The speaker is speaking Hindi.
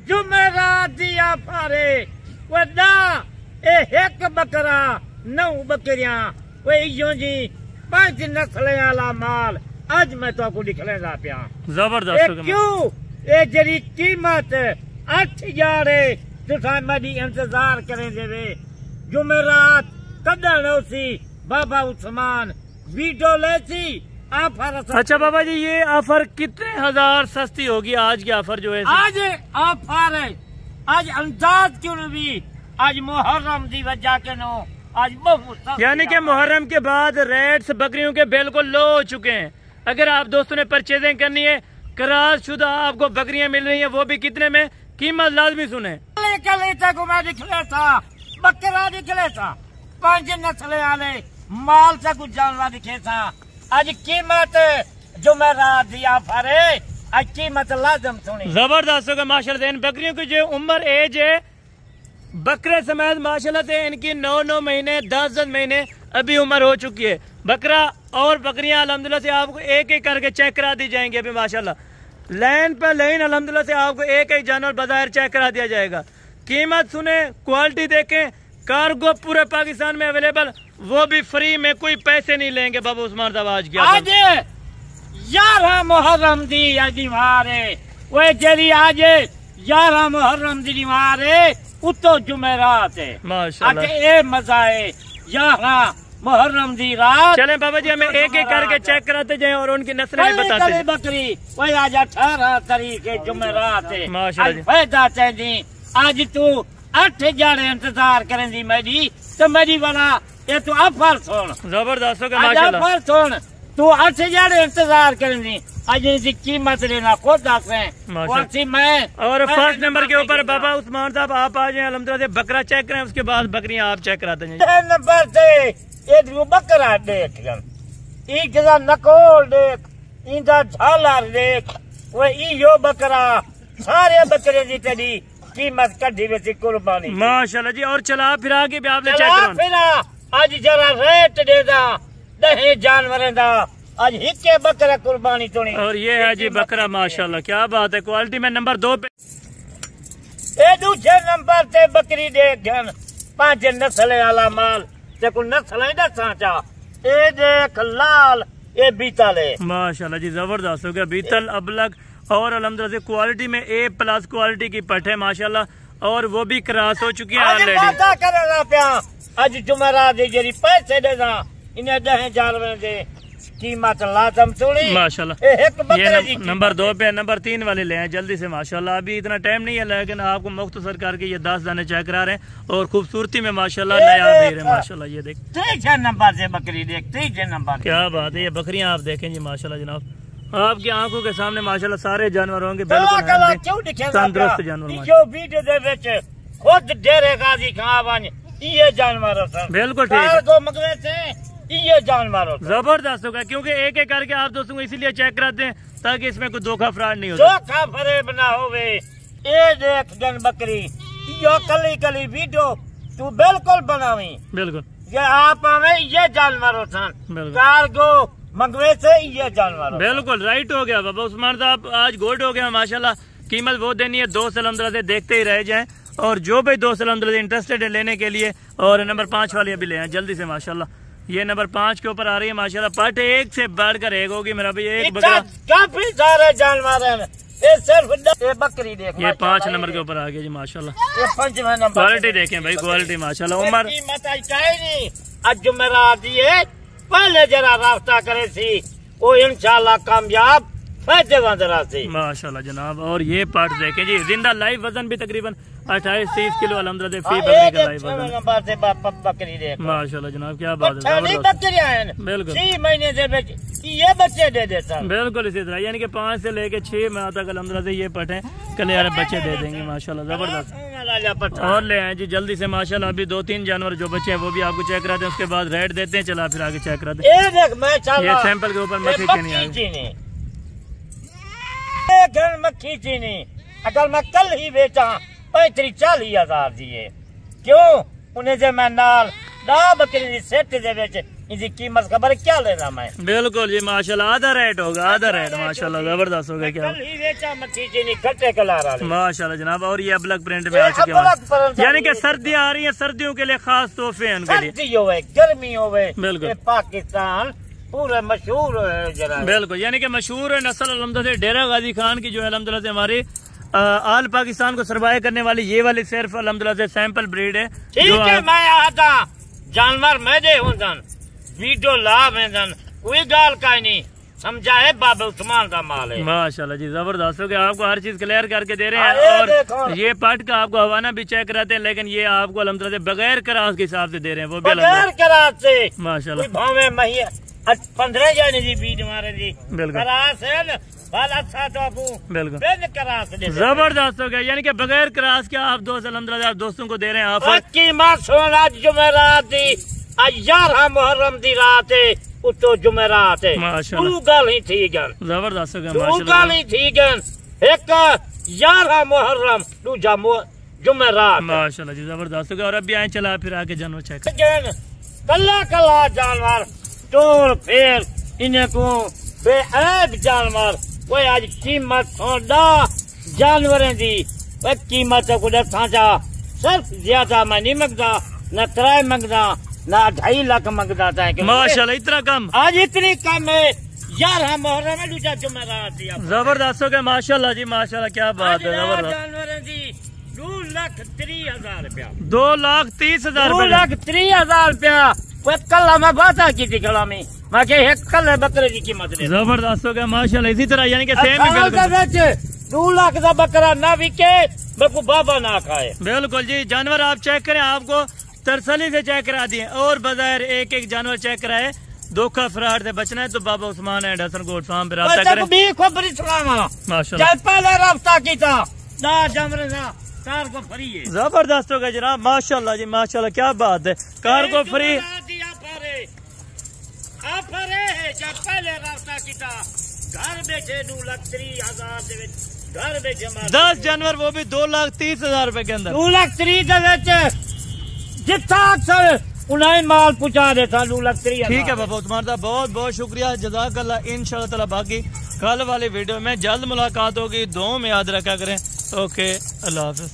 जुमेरात दिया फारे वदा ए एक बकरा 9 बकरियां वो इयो जी 5 नस्लें वाला माल आज मैं तो आपको दिखलेगा पिया जबरदस्त क्यों ए जरी कीमत 8000 है तुसा मेरी इंतजार करें देवे जुमेरात कदन होसी बाबा उस्मान वीडियो लेसी ऑफर। अच्छा बाबा जी ये ऑफर कितने हजार सस्ती होगी आज की ऑफर जो है? आज ऑफर है आज अंदाज क्यों नहीं आज मुहर्रम की वजह के नो आज बहुत यानी कि मुहर्रम के बाद रेट्स बकरियों के बिल्कुल लो हो चुके हैं। अगर आप दोस्तों ने परचेजिंग करनी है करार शुदा आपको बकरियां मिल रही हैं वो भी कितने में कीमत लाजमी सुने। निकले था बकरा निकले था 5 नस्लें वाले माल से कुछ जानवर दिखे था आज कीमत जुमेरात दिया फरे आज कीमत लाजम सुनी जबरदस्त होगा माशाल्लाह। इन बकरियों की जो उम्र एज है बकरे समेत माशाल्लाह से इनकी 9 महीने 10 महीने अभी उम्र हो चुकी है। बकरा और बकरियां अल्हम्दुलिल्लाह से आपको एक एक करके चेक करा दी जाएंगी अभी माशाल्लाह। लाइन पर लाइन अल्हम्दुलिल्लाह से आपको एक एक जानवर बाजार चेक करा दिया जाएगा। कीमत सुने क्वालिटी देखें कार्गो पूरे पाकिस्तान में अवेलेबल वो भी फ्री में कोई पैसे नहीं लेंगे बाबा उस्मान साहब। आज क्या आज 11 मुहर्रम दी दीवार है वो जरी आज 11 मुहर्रम दी दीवार है उतो जुमेरात है माशाल्लाह। ये मजा है 11 मुहर्रम दी रात। चले बाबा जी हमें एक एक करके चेक कराते जाए और उनकी नस्लें भी बताते जाएं। बकरी वही आज 18 तारीख है जुमेरात है माशाल्लाह। फायदा चाहिए आज तू 8000 इंतजार करेंगी मेरी तो मेरी वाला ये तू ऑफर सुन जबरदस्त होगा माशाल्लाह। ऑफर सुन तू 8000 इंतजार करेंगी आज इनकी कीमत लेना खुद दस है मैं। और फर्स्ट नंबर के ऊपर बाबा उस्मान साहब आप आ जाए अल्हम्दुलिल्लाह से बकरा चेक करें उसके बाद बकरियां आप चेक कराते हैं। नंबर से ये बकरा देख इनका नकोल देख इनका झालर देख वो यो बकरा सारे बकरे की तेरी कीमत कढ़ी वे कुर्बानी माशाल्लाह जी। और चला फिरा के भी आपने चेक करा फिरा आज जरा रेट देदा 10 जानवरों का आज हिक्के बकरा कुर्बानी तोनी। और ये है जी बकरा माशाल्लाह क्या बात है। क्वालिटी में नंबर 2 पे ए दूसरे नंबर से बकरी देख 5 नस्लें वाला माल ते को नस्लें दसा चा ए देख लाल ए बीतल है माशाल्लाह जी जबरदस्त हो गया बीतल अबलग और अल्हम्दुलिल्लाह से क्वालिटी में A+ क्वालिटी की पट है माशाल्लाह और वो भी क्रॉस हो चुकी है ऑलरेडी। आज जुमेरात जी पैसे देना इन्हें 10 जानवर दे कीमत लाजम थोड़ी माशाल्लाह। ये नंबर 2 पे नंबर 3 वाले ले आए जल्दी से माशाल्लाह। अभी इतना टाइम नहीं है लेकिन आपको मुख्तसर करके ये 10 दाने चेक करा रहे हैं और खूबसूरती में माशाल्लाह नया दे रहे हैं माशाल्लाह। ये देख 3 नंबर से बकरी देख 3 नंबर क्या बात है। ये बकरियां आप देखें जी माशाल्लाह जनाब आपकी आंखों के सामने माशाल्लाह सारे जानवर होंगे बिल्कुल तंदुरुस्त जानवर खुद डेरे गाजी खावन ये जानवर बिल्कुल ठीक ये जानवर जबरदस्त होगा क्योंकि एक एक करके आप दोस्तों को इसीलिए चेक कराते हैं ताकि इसमें कोई धोखा फ्रॉड नहीं हो। धोखा फरेब ना होवे। ये देख जन बकरी यो कली कली वीडियो तू बिल्कुल बनावी बिल्कुल ये आप हमें ये जानवर कार्गो मंगवे से ये जानवर बिल्कुल राइट हो गया बाबा उस्मान साहब। आज गोल्ड हो गया माशाल्लाह। कीमत वो देनी है 2 अल्हम्दुलिल्लाह से देखते ही रह जाएं और जो भी 2 अल्हम्दुलिल्लाह इंटरेस्टेड है लेने के लिए और नंबर 5 वाले अभी ले आए जल्दी से माशाल्लाह। ये नंबर 5 के ऊपर आ रही है माशाल्लाह। पट एक से बढ़कर एक होगी मेरा भाई एक बकरा काफी सारे जानवर हैं ये सिर्फ ये बकरी देख ये 5 नंबर के ऊपर आ गया जी माशाल्लाह। ये 5वां नंबर क्वालिटी देखें भाई क्वालिटी माशाल्लाह। उम्र आज जुमेरात दिए पहले जरा रास्ता करे सी वो इंशाल्लाह कामयाब माशाल्लाह जनाब। और ये पार्ट देखें जी जिंदा लाइव वजन भी तकरीबन 28-30 किलो अल्हम्दुलिल्लाह फी बकरी का लाइव वजन माशाल्लाह जनाब क्या बात है। बिल्कुल 6 महीने से ये बच्चे दे देता बिल्कुल इसी तरह यानी कि 5 से लेके 6 माह तक अल्हम्दुलिल्लाह से ये पटे कल्याण बच्चे दे देंगे माशाल्लाह जबरदस्त। और ले आए जी जल्दी से माशाल्लाह। अभी 2-3 जानवर जो बच्चे हैं वो भी आपको चेक कराते हैं उसके बाद रेट देते हैं। चला फिर आगे चेक कराते हैं। ये सैंपल के ऊपर मक्खी चीनी आई मक्खी चीनी अगर मैं कल ही बेचा 35-40 हजार दिए क्यों उन्हें जे मैं नाल 10 बकरी दी सेट दे इनकी कीमत खबर क्या ले रहा मैं। बिल्कुल जी माशाल्लाह, आधा रेट होगा, आधा रेट माशाल्लाह, जबरदस्त होगा। क्या माशाल्लाह जनाब। और ये ब्लैक प्रिंट में आ चुके हैं, यानी कि सर्दियाँ आ रही हैं, सर्दियों के लिए खास तोहफे हैं उनके लिए। गर्मी होवे बिल्कुल, पाकिस्तान पूरा मशहूर है। बिल्कुल, यानी कि मशहूर है नस्ल अल्हम्दुलिल्लाह से डेरा गाजी खान की जो है अल्हम्दुलिल्लाह से हमारी आल पाकिस्तान को सरवाए करने वाली ये वाली सिर्फ अल्हम्दुलिल्लाह से सैंपल ब्रीड है। ठीक है, मैं आता जानवर मैदे होंदन वीडियो लाभ हैं, कोई गाल का नहीं समझा है, बाबा उस्मान का माल है। माशाल्लाह जी जबरदस्त हो गया, आपको हर चीज क्लियर करके दे रहे हैं। और ये पट का आपको हवाना भी चेक कराते हैं, लेकिन ये आपको अल्हम्दुलिल्लाह से बगैर करास के हिसाब से दे रहे हैं, वो बगैर करास से माशाल्लाह। भावे मही 15 जाने जी बीज मारे जी बिल्कुल करास है ना, अच्छा तो आपको बिल्कुल करास जबरदस्त हो गया, यानी कि बगैर करास के आप दोस्त अल्हम्दुलिल्लाह आप दोस्तों को दे रहे हैं ऑफर। कीमत सोना जुमेरात दी 11 मुहर्रम दी रात है, उतो जुमेरात है माशाल्लाह, गल ही ठीक है, जबरदस्त हो गया माशाल्लाह, गल ही ठीक है। एक 11 मुहर्रम दूजा जुमेरात माशाल्लाह जी जबरदस्त हो गया। और अभी आए चला फिर आके जानवर चेक कला कला जानवर तोड़ फेर इन्हें को बेऐब जानवर वो आज कीमत सोडा जानवरें दी वो कीमत को दसा सिर्फ ज्यादा मैं नहीं मंगता, न 3 मंगता ना 2.5 लाख मंगता था माशाल्लाह, इतना कम आज इतनी कम है। 11 मुहर्रम में दूजा जुमेरात दिया जबरदस्त हो गया माशाल्लाह जी माशाल्लाह, क्या बात है जबरदस्त। जानवरें दी 2,30,000 रुपया, 2,30,000 2,30,000 रुपया। कल मैं बात की थी कला में कल बकरे की कीमत जबरदस्त हो गया माशाल्लाह। इसी तरह यानी कि सेम ही 2 लाख का बकरा ना बिके बकू बाबा ना खाए। बिल्कुल जी, जानवर आप चेक करें, आपको तरसली से चेक करा दिए और बजाय एक एक जानवर चेक कराए। धोखा फ्रॉड से बचना है तो बाबा उस्मान है डसन कोट फार्म पे राब्ता करें। खबरी सुनावा माशाल्लाह, पहले राब्ता किया ना जानवर ना कार को फ्री है। जबरदस्त हो गया जनाब माशाल्लाह जी माशाल्लाह, क्या बात है, कार को फ्री जब पहले रास्ता किया घर बैठे 2,30,000 घर बैठे 10 जानवर, वो भी 2,30,000 रुपए के अंदर। 2,30,000 जितना अक्सर उन्हें माल पहुँचा देता 2,30,000। ठीक है बाबा उस्मान साहब, बहुत बहुत शुक्रिया, जज़ाकल्लाह। इंशाअल्लाह ताला बाकी कल वाली वीडियो में जल्द मुलाकात होगी, दुआ में याद रखा करें। ओके, अल्लाह हाफिज।